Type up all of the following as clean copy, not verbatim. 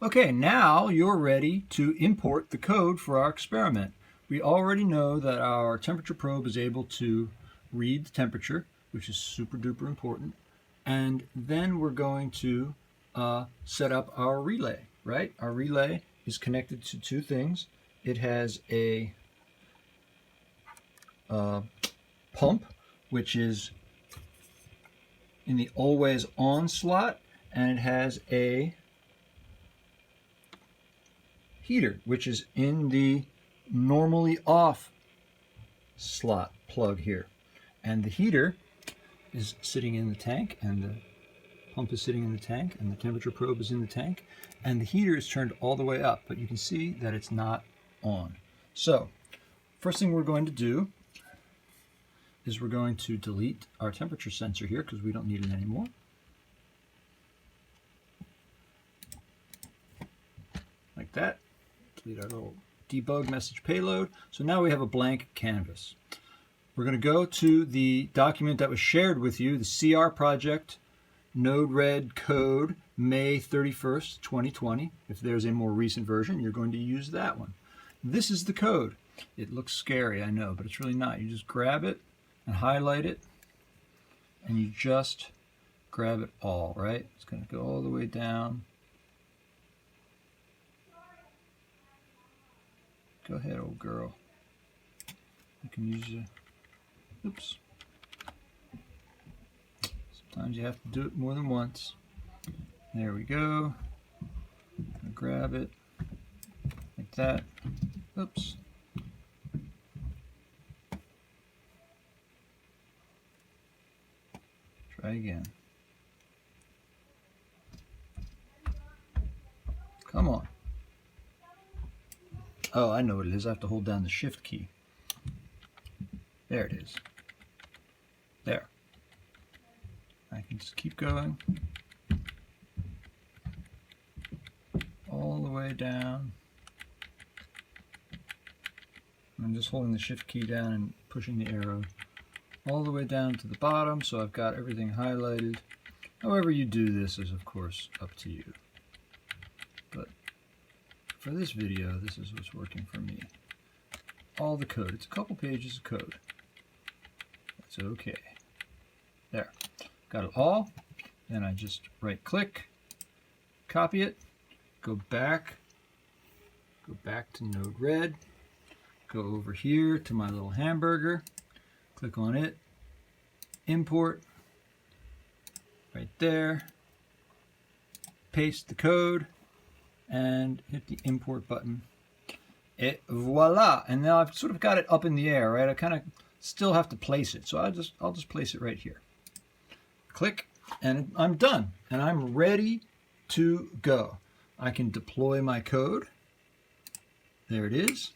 Okay, now you're ready to import the code for our experiment. We already know that our temperature probe is able to read the temperature, which is super duper important. And then we're going to set up our relay, right? Our relay is connected to two things. It has a pump, which is in the always on slot, and it has a heater, which is in the normally off slot plug here. And the heater is sitting in the tank, and the pump is sitting in the tank, and the temperature probe is in the tank, and the heater is turned all the way up, but you can see that it's not on. So first thing we're going to do is we're going to delete our temperature sensor here because we don't need it anymore. Like that. Delete our little debug message payload. So now we have a blank canvas. We're going to go to the document that was shared with you, the CRProject Node-RED code, May 31st, 2020. If there's a more recent version, you're going to use that one. This is the code. It looks scary, I know, but it's really not. You just grab it and highlight it, and you just grab it all, right? It's going to go all the way down. Go ahead, old girl. You can use a, oops. Sometimes you have to do it more than once. There we go. Grab it like that. Oops. Try again. Come on. Oh, I know what it is. I have to hold down the shift key. There it is. There. I can just keep going. All the way down. I'm just holding the shift key down and pushing the arrow all the way down to the bottom, so I've got everything highlighted. However you do this is, of course, up to you. But for this video, this is what's working for me. All the code. It's a couple pages of code. That's okay. There. Got it all. Then I just right-click, copy it, go back to Node-RED, go over here to my little hamburger, click on it, import, right there, paste the code, and hit the import button. Et voila! And now I've sort of got it up in the air, right? I kind of still have to place it, so I'll just place it right here. Click, and I'm done, and I'm ready to go. I can deploy my code. There it is.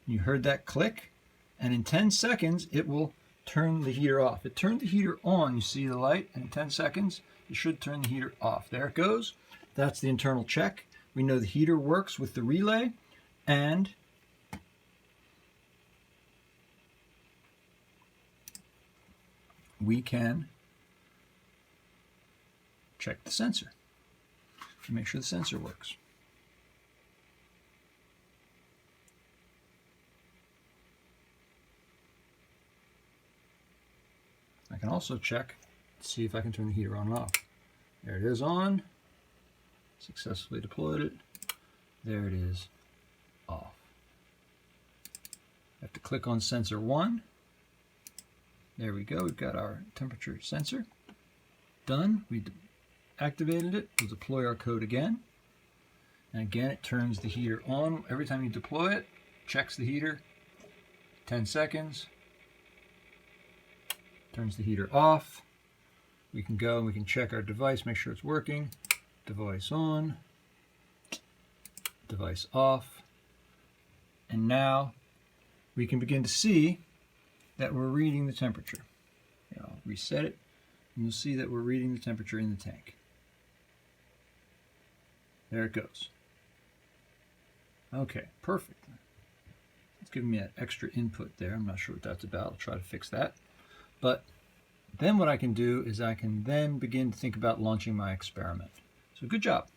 You heard that click, and in 10 seconds it will turn the heater off. It turned the heater on, you see the light, and in 10 seconds it should turn the heater off. There it goes. That's the internal check. We know the heater works with the relay, and we can check the sensor and make sure the sensor works. I can also check to see if I can turn the heater on and off. There it is on. Successfully deployed it. There it is off. I have to click on sensor 1. There we go. We've got our temperature sensor. Done. We activated it. We'll deploy our code again. And again, it turns the heater on. Every time you deploy it, checks the heater. 10 seconds. Turns the heater off. We can go and we can check our device, make sure it's working. Device on. Device off. And now we can begin to see that we're reading the temperature. I'll reset it, and you'll see that we're reading the temperature in the tank. There it goes. Okay, perfect. It's giving me an extra input there. I'm not sure what that's about. I'll try to fix that. But then what I can do is I can then begin to think about launching my experiment. So good job.